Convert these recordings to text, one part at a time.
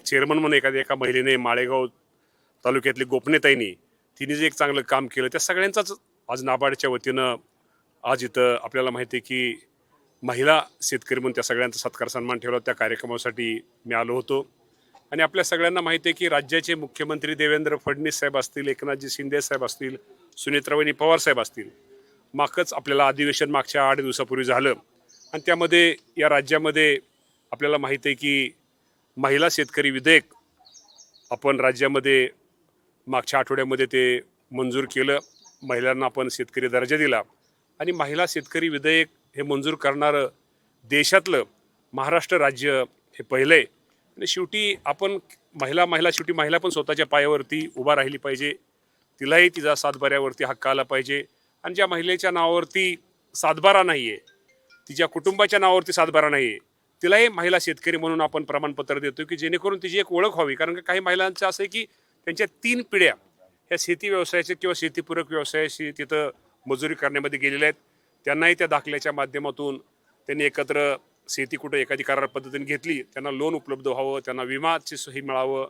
Chairman म्हणून एका महिलेने माळेगाव तालुक्यातली गोपनेताईंनी तिने जे एक चांगलं काम केलं त्या सगळ्यांचाच आज नाबार्डच्या वतीनं आज इथं आपल्याला माहिती आहे की महिला शेतकरी म्हणून त्या सगळ्यांचा सत्कार सन्मान ठेवला. त्या कार्यक्रमासाठी मी आलो होतो आणि आपल्या सगळ्यांना माहिती आहे की राज्याचे मुख्यमंत्री देवेंद्र फडणवीस साहेब असतील, एकनाथजी शिंदे साहेब असतील, सुनेत्रावहिनी पवार साहेब असतील, मागच आपल्याला अधिवेशन मागच्या 8 दिवसापूर्वी झालं आणि त्यामध्ये या राज्यामध्ये आपल्याला माहिती आहे की महिला शेतकरी विधेयक आपण राज्यामध्ये मागच्या आठवड्यामध्ये ते मंजूर केलं. महिलांना आपण शेतकरी दर्जा दिला आणि महिला शेतकरी विधेयक हे मंजूर करणारं देशातलं महाराष्ट्र राज्य हे पहिलं आहे. आणि शेवटी आपण शेवटी महिला पण स्वतःच्या पायावरती उभा राहिली पाहिजे. तिलाही तिचा सातबाऱ्यावरती हक्क आला पाहिजे आणि ज्या महिलेच्या नावावरती सातबारा नाही आहे, तिच्या कुटुंबाच्या नावावरती सातबारा नाही आहे, तिलाही महिला शेतकरी म्हणून आपण प्रमाणपत्र देतो की जेणेकरून तिची एक ओळख व्हावी. कारण काही महिलांचं असं आहे की त्यांच्या 3 पिढ्या ह्या शेती व्यवसायाच्या किंवा शेतीपूरक व्यवसायाशी तिथं मजुरी करण्यामध्ये गेलेल्या आहेत. त्यांनाही त्या दाखल्याच्या माध्यमातून त्यांनी एकत्र शेती कुठं एखादी करार पद्धतीने घेतली, त्यांना लोन उपलब्ध व्हावं, त्यांना विमाची सोयी मिळावं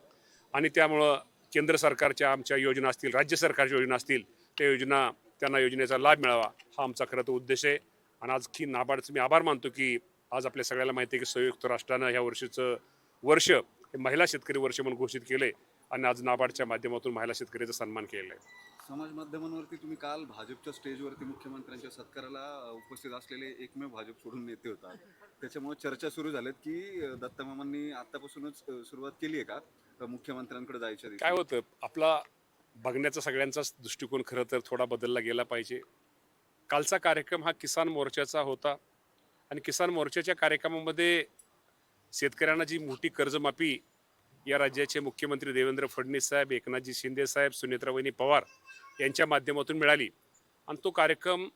आणि त्यामुळं केंद्र सरकारच्या आमच्या योजना असतील, राज्य सरकारच्या योजना असतील, त्या योजना त्यांना योजनेचा लाभ मिळावा हा आमचा खरं तर उद्देश आहे. आणि आज की नाबार्डचं मी आभार मानतो की आज आपल्या सगळ्याला माहिती आहे की संयुक्त राष्ट्रानं ह्या वर्षीचं वर्ष हे महिला शेतकरी वर्ष म्हणून घोषित केलंय आणि आज नाबार्डच्या माध्यमातून महिला शेतकऱ्याचा सन्मान केलेला आहे. समाज माध्यमांवरती तुम्ही काल भाजपच्या स्टेजवरती मुख्यमंत्र्यांच्या सत्काराला उपस्थित असलेले एकमेव भाजप सोडून नेते होता. त्याच्यामुळे चर्चा सुरू झाल्यात की दत्तमामांनी आतापासूनच सुरुवात केली आहे का मुख्यमंत्र्यांकडे जायच्या दिवशी? काय होतं आपला बघण्याचा सगळ्यांचाच दृष्टिकोन खरं तर थोडा बदलला गेला पाहिजे. कालचा कार्यक्रम हा किसान मोर्चाचा होता आणि किसान मोर्चाच्या कार्यक्रमामध्ये शेतकऱ्यांना जी मोठी कर्जमाफी या राज्याचे मुख्यमंत्री देवेंद्र फडणवीस साहेब, एकनाथजी शिंदे साहेब, सुनेत्रावहिनी पवार यांच्या माध्यमातून मिळाली आणि तो कार्यक्रम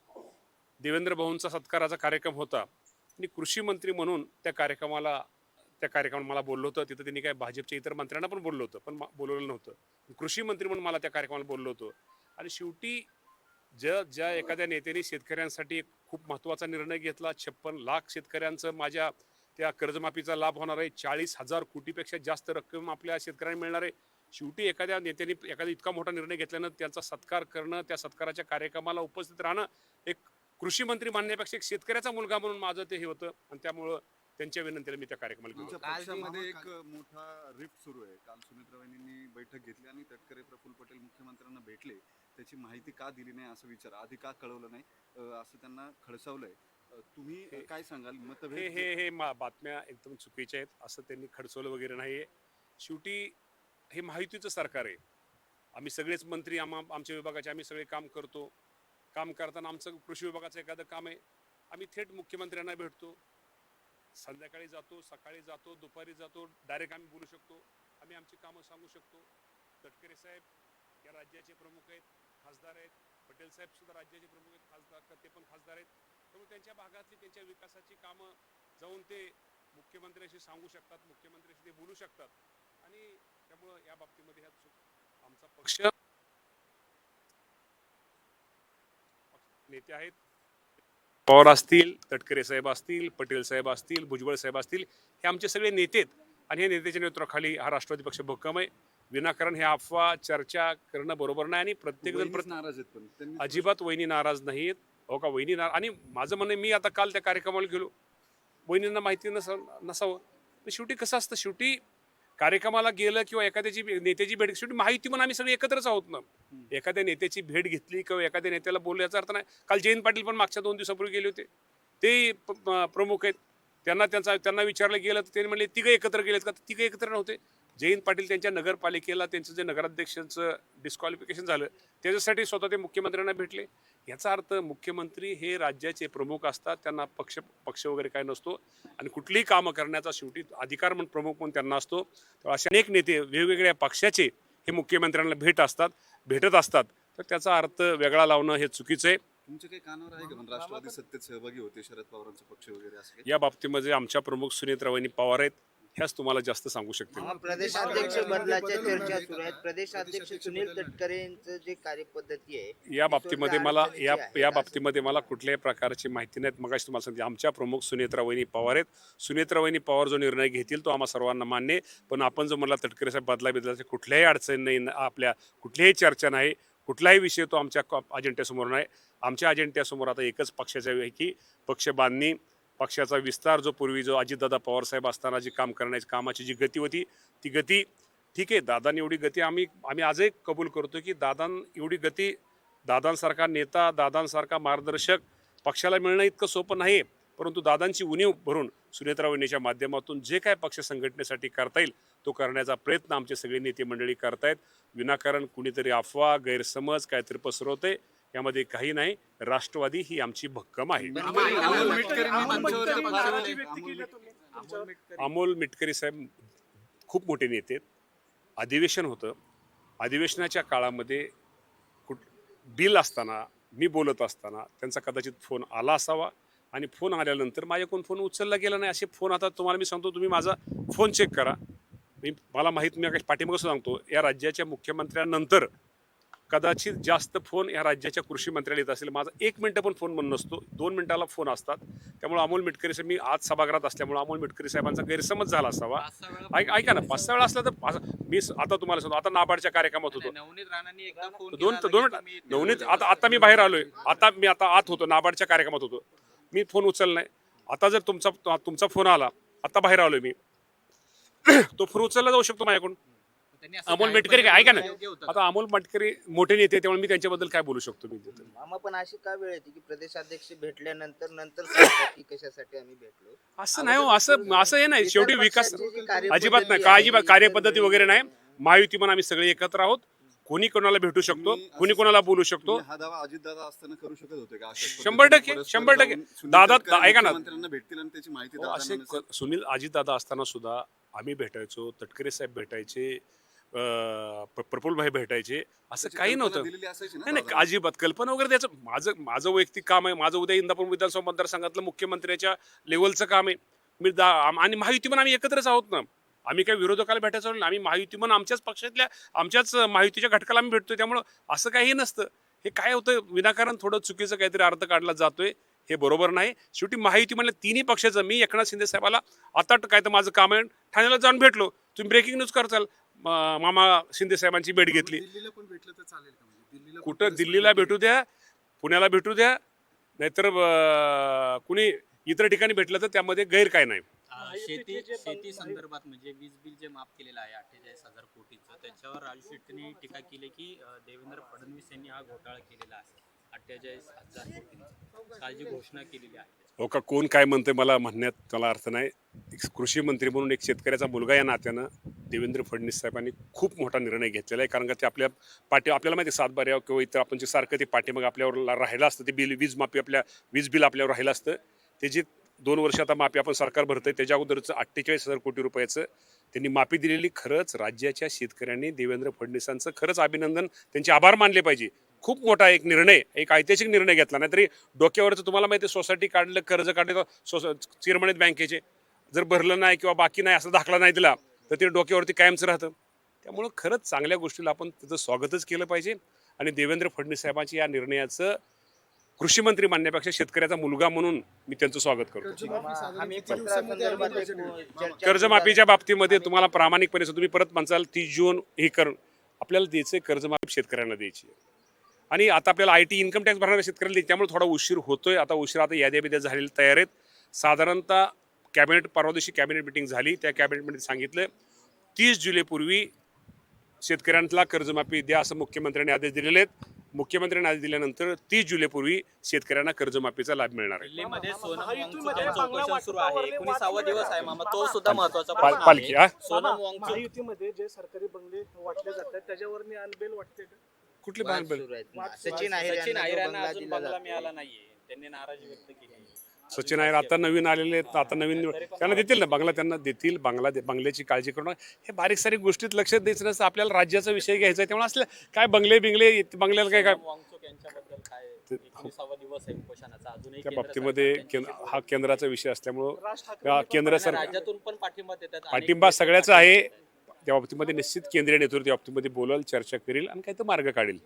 देवेंद्र भाऊंचा सत्काराचा कार्यक्रम होता आणि कृषी मंत्री म्हणून त्या कार्यक्रमाला मला बोललं होतं. तिथं त्यांनी काय भाजपच्या इतर मंत्र्यांना पण बोललं होतं पण बोलवलं नव्हतं. कृषी मंत्री म्हणून मला त्या कार्यक्रमाला बोललं होतं. आणि शेवटी ज्या एखाद्या नेत्याने शेतकऱ्यांसाठी एक खूप महत्त्वाचा निर्णय घेतला, 56 लाख शेतकऱ्यांचं माझ्या त्या कर्जमाफीचा लाभ होणार आहे, 40,000 कोटीपेक्षा जास्त रक्कम आपल्या शेतकऱ्यांना मिळणार आहे. शेवटी एखाद्या नेत्याने एखादा इतका मोठा निर्णय घेतल्यानं त्यांचा सत्कार करणं, त्या सत्काराच्या कार्यक्रमाला उपस्थित राहणं, एक कृषी मंत्री मानण्यापेक्षा एक शेतकऱ्याचा मुलगा म्हणून माझं ते हे होतं आणि त्यामुळं त्यांच्या विनंतीला मी त्या कार्यक्रमाला गेलो. पक्षामध्ये एक मोठा रिफ्ट सुरू आहे. काल सुनेत्रावाहिनींनी बैठक घेतली आणि तटकरे प्रफुल्ल पटेल मुख्यमंत्र्यांना भेटले. त्याची माहिती का दिली नाही असं विचार, आधी का कळवलं नाही असं त्यांना खडसावलंय. तुम्ही काय सांगाल? मतभेद हे बातम्या एकदम चुकीच्या आहेत. असं त्यांनी खडसवलं वगैरे नाहीये. शेवटी हे माहितीचं सरकार आहे. आम्ही सगळेच मंत्री आमच्या विभागाचे आम्ही सगळे काम करतो. काम करताना आमचं कृषी विभागाचं एखादं काम आहे, आम्ही थेट मुख्यमंत्र्यांना भेटतो. संध्याकाळी जातो, सकाळी जातो, दुपारी जातो, डायरेक्ट आम्ही बोलू शकतो, आम्ही आमची कामं सांगू शकतो. तटकरे साहेब या राज्याचे प्रमुख आहेत, खासदार आहेत. पटेल साहेब सुद्धा राज्याचे प्रमुख आहेत, खासदार, ते पण खासदार आहेत. त्यामुळे त्यांच्या भागातली त्यांच्या विकासाची कामं जाऊन ते मुख्यमंत्र्यांशी सांगू शकतात, मुख्यमंत्र्यांशी ते बोलू शकतात. आणि त्यामुळं या बाबतीमध्ये आमचा पक्ष नेते आहेत, पवार असतील, तटकरे साहेब असतील, पटेल साहेब असतील, भुजबळ साहेब असतील, हे आमचे सगळे नेते आहेत आणि हे नेत्याच्या नेतृत्वाखाली हा राष्ट्रवादी पक्ष भक्कम आहे. विनाकारण हे अफवा चर्चा करणं बरोबर नाही आणि प्रत्येक जण नाराज आहेत पण त्यांनी अजिबात वहिनी नाराज नाहीत. हो का, वहिनी आणि माझं म्हणणं मी आता काल त्या कार्यक्रमाला गेलो, वहिनींना माहिती नसावं. पण शेवटी कसं असतं, शेवटी कार्यक्रमाला गेलं किंवा एखाद्याची नेत्याची भेट, शेवटी माहिती म्हणून आम्ही सगळे एकत्रच आहोत ना. एखाद्या नेत्याची भेट घेतली किंवा एखाद्या नेत्याला बोललं याचा अर्थ नाही. काल जयंत पाटील पण मागच्या 2 दिवसापूर्वी गेले होते, ते प्रमुख आहेत. त्यांना विचारलं गेलं तर त्यांनी म्हणले तिघं एकत्र गेलेत का? तिघं एकत्र नव्हते. जयंत पाटील त्यांच्या नगरपालिकेला त्यांचं जे नगराध्यक्षांचं डिस्क्वालिफिकेशन झालं त्याच्यासाठी स्वतः ते मुख्यमंत्र्यांना भेटले. याचा अर्थ मुख्यमंत्री हे राज्याचे प्रमुख असतात, त्यांना पक्ष वगैरे काय नसतो आणि कुठलीही कामं करण्याचा शेवटी अधिकार म्हणून प्रमुख म्हणून त्यांना असतो. तर असे अनेक नेते वेगवेगळ्या पक्षाचे हे मुख्यमंत्र्यांना भेटत असतात. तर त्याचा अर्थ वेगळा लावणं हे चुकीचं आहे. तुमच्या काही कानावर आहे का पण राष्ट्रवादी सत्तेत सहभागी होते शरद पवारांचा पक्ष वगैरे असं काही? या बाबतीमध्ये आमच्या प्रमुख सुनेत्रावहिनी पवार आहेत, ह्याच तुम्हाला जास्त सांगू शकते. प्रदेशाध्यक्ष बदलाच्या चर्चा सुरू आहेत. प्रदेशाध्यक्ष सुनील तटकरेंचं जे कार्यपद्धती आहे या ती बाबतीमध्ये थोडी मला अडचणीची या आहे. या बाबतीमध्ये मला कुठल्याही प्रकारची माहिती नाहीत. मगाशी तुम्हाला सांगते आमच्या प्रमुख सुनेत्रा वहिनी पवार आहेत. सुनेत्रा वहिनी पवार जो निर्णय घेतील तो आम्हा सर्वांना मान्य आहे. पण आपण जो म्हणला तटकरे साहेब बदलाची कुठल्याही अडचण नाही, आपल्या कुठल्याही चर्चा नाही, कुठलाही विषय तो आमच्या अजेंड्यासमोर नाही. आमच्या अजेंड्यासमोर आता एकच पक्षाचा आहे की पक्ष बांधणी, पक्षाचा विस्तार. जो अजितदादा पवार साहेब असताना जी काम करण्याची कामाची जी गती होती ती गती ठीक आहे. दादांनी एवढी गती आम्ही आजही कबूल करतो की एवढी गती, दादांसारखा नेता, दादांसारखा मार्गदर्शक पक्षाला मिळणं इतकं सोपं नाही. परंतु दादांची उणीव भरून सुनेत्रा वहिनीच्या माध्यमातून जे काय पक्ष संघटनेसाठी करता येईल तो करण्याचा प्रयत्न आमचे सगळे नेते मंडळी करतायत. विनाकारण कुणीतरी अफवा, गैरसमज काहीतरी पसरवते, यामध्ये काही नाही. राष्ट्रवादी ही आमची भक्कम आहे. अमोल मिटकरी साहेब खूप मोठे नेते आहेत. अधिवेशन होतं, अधिवेशनाच्या काळामध्ये बिल असताना, मी बोलत असताना त्यांचा कदाचित फोन आला असावा आणि फोन आल्यानंतर माझ्याकडून फोन उचलला गेला नाही. असे फोन आता तुम्हाला मी सांगतो, तुम्ही माझा फोन चेक करा. मला माहीत, मी पाठीमागं सांगतो, या राज्याच्या मुख्यमंत्र्यांनंतर कदाचित जास्त फोन या राज्याच्या कृषी मंत्र्याला येत असेल. माझा 1 मिनिटं पण फोन म्हणून नसतो, 2 मिनिटाला फोन असतात. त्यामुळे अमोल मिटकरी साहेब, मी आज सभागृहात असल्यामुळे अमोल मिटकरी साहेबांचा गैरसमज झाला असावा. ऐका ना, 5-6 वेळा असला तर मी आता तुम्हाला सांगतो, आता नाबार्डच्या कार्यक्रमात होतो. नवनीत आता मी बाहेर आलोय, आता आत होतो, नाबार्डच्या कार्यक्रमात होतो, मी फोन उचलला नाही. आता जर तुमचा फोन आला, आता बाहेर आलोय मी, तो फोन उचलला जाऊ शकतो माझ्याकडून. अमोल मिटकरी काय, ऐका ना, आता अमोल मिटकरी मोठे नेते, त्यामुळे मी त्यांच्याबद्दल काय बोलू शकतो. मामा, पण अशी का वेळ येते की प्रदेशाध्यक्ष भेटल्यानंतर सांगतात की कशासाठी आम्ही भेटलो? असं नाही हो, असं हे नाही. शेवटी विकास कार्यपद्धती अजिबात नाही, आहे, अजिबात कार्यपद्धती वगैरे नाही. महायुती म्हणून आम्ही सगळे एकत्र आहोत. कोणी कोणाला भेटू शकतो, कोणी कोणाला बोलू शकतो. हा दावा अजितदादा असताना करू शकत होते का? 100% दादा, ऐका ना, मंत्र्यांना भेटतील आणि त्याची माहिती हो, असे सुनील अजितदादा असताना सुद्धा आम्ही भेटायचो, तटकरे साहेब भेटायचे, प्रफुल्लभाई भेटायचे, असं काही नव्हतं. नाही, अजिबात कल्पना वगैरे द्यायचं. माझं वैयक्तिक काम आहे. माझं उद्या इंदापूर विधानसभा मतदारसंघातलं मुख्यमंत्र्याच्या लेवलचं काम आहे. आणि महायुती पण आम्ही एकत्रच आहोत ना. आम्ही काही विरोधकाला भेटायचं नाही. आम्ही महायुती पण आमच्याच पक्षातल्या, आमच्याच महायुतीच्या घटकाला आम्ही भेटतोय. त्यामुळं असं काही नसतं. हे काय होतं, विनाकारण थोडं चुकीचं काहीतरी अर्थ काढला जातोय, हे बरोबर नाही. शेवटी महायुती म्हणलं तिन्ही पक्षाचं, मी एकनाथ शिंदे साहेबाला आता काय तर माझं काम आहे, ठाण्याला जाऊन भेटलो. तुम्ही ब्रेकिंग न्यूज करताल, मामा शिंदे साहेबांची भेट घेतली. कुठं दिल्लीला भेटू द्या, पुण्याला भेटू द्या, नाहीतर कुणी इतर ठिकाणी भेटलं तर त्यामध्ये गैर काय नाही. शेती संदर्भात म्हणजे वीज बिल जे माफ केलेलं आहे 48,000 कोटीचं, त्याच्यावर राजू शेट्टीने टीका केली की देवेंद्र फडणवीस यांनी हा घोटाळा केलेला आहे. 48,000 कोटींचा कालची घोषणा केलेली आहे. हो का, कोण काय म्हणतंय मला म्हणण्यात मला अर्थ नाही. एक कृषी मंत्री म्हणून, एक शेतकऱ्याचा मुलगा या नात्यानं देवेंद्र फडणवीस साहेबांनी खूप मोठा निर्णय घेतलेला आहे. कारण का ते आपल्याला माहिती, 7 बाऱ्या किंवा इतर आपण जे सारखं ते पाठीमाग आपल्यावर राहिलं असतं, ते वीज बिल आपल्यावर राहिलं असतं. ते जे 2 वर्ष आता माफी आपण सरकार भरतंय, त्याच्या अगोदरचं 48,000 कोटी रुपयाचं त्यांनी माफी दिलेली. खरंच राज्याच्या शेतकऱ्यांनी देवेंद्र फडणवीसांचं खरंच अभिनंदन, त्यांचे आभार मानले पाहिजे. खूप मोठा एक निर्णय, एक ऐतिहासिक निर्णय घेतला. नाहीतरी डोक्यावरचं तुम्हाला माहिती आहे, सोसायटी काढलं, कर्ज काढलं, चेअरमन आहेत बँकेचे, जर भरलं नाही किंवा बाकी नाही असं दाखला नाही दिला तर ते डोक्यावरती कायमचं राहतं. त्यामुळं खरंच चांगल्या गोष्टीला आपण त्याचं स्वागतच केलं पाहिजे. आणि देवेंद्र फडणवीस साहेबांच्या या निर्णयाचं कृषी मंत्री मानण्यापेक्षा शेतकऱ्याचा मुलगा म्हणून मी त्यांचं स्वागत करतो. कर्जमाफीच्या बाबतीमध्ये तुम्हाला प्रामाणिकपणे तुम्ही परत म्हणसाल 30 जून हे करून आपल्याला द्यायचं, कर्जमाफी शेतकऱ्यांना द्यायची. आणि आता आपल्याला IT इन्कम टॅक्स भरणाऱ्या शेतकऱ्याला द्यायची. त्यामुळे थोडा उशीर होतोय. आता याद्या बिद्या झालेल्या तयार आहेत. साधारणतः परवा दिवशी कॅबिनेट मिटिंग झाली. त्या कॅबिनेटमध्ये सांगितलं 30 जुलैपूर्वी शेतकऱ्यांना कर्जमाफी द्या असं मुख्यमंत्र्यांनी आदेश दिलेले आहेत. मुख्यमंत्र्यांनी आदेश दिल्यानंतर 30 जुलैपूर्वी शेतकऱ्यांना कर्जमाफीचा लाभ मिळणार आहे. दिल्लीमध्ये सोनम वांगचुक चौकशी सुरू आहे. 19वा दिवस आहे मामा, तो सुद्धा महत्त्वाचा पालखी सोनम वांगचुक महायुतीमध्ये जे सरकारी बंगले वाटले जातात त्याच्यावर अनबेल वाटते का? कुठली वाद बांधबेल? सुरू आहेत. सचिन अहिरांना अहिरांना अजून दिला बंगला जातो. मिळाला नाहीये, त्यांनी नाराजी व्यक्त केली. सचिन आहे आता नवीन आलेले आहेत. आता नवीन त्यांना देतील ना बंगला, त्यांना देतील बंगल्याची काळजी करू नका. हे बारीक सारीक गोष्टीत लक्ष द्यायचं नसतं. आपल्याला राज्याचा विषय घ्यायचा आहे. त्यामुळे असलं काय बंगल्याला काय वांगचुक यांच्याबद्दल काय 19वा दिवस आहे उपोषणाचा. अजूनही त्या केंद्र बाबतीमध्ये सरकार त्यांच्याशी हा केंद्राचा विषय असल्यामुळं राज ठाकरे केंद्र त्यांना राज्यातून पण पाठिंबा देतात. अनेक पाठिंबा नेते सगळ्याचा पाठिंबा आहे. देतात. त्या बाबतीमध्ये निश्चित केंद्रीय नेतृत्व त्या बाबतीमध्ये बोलाल, चर्चा करेल आणि काही तो मार्ग काढेल.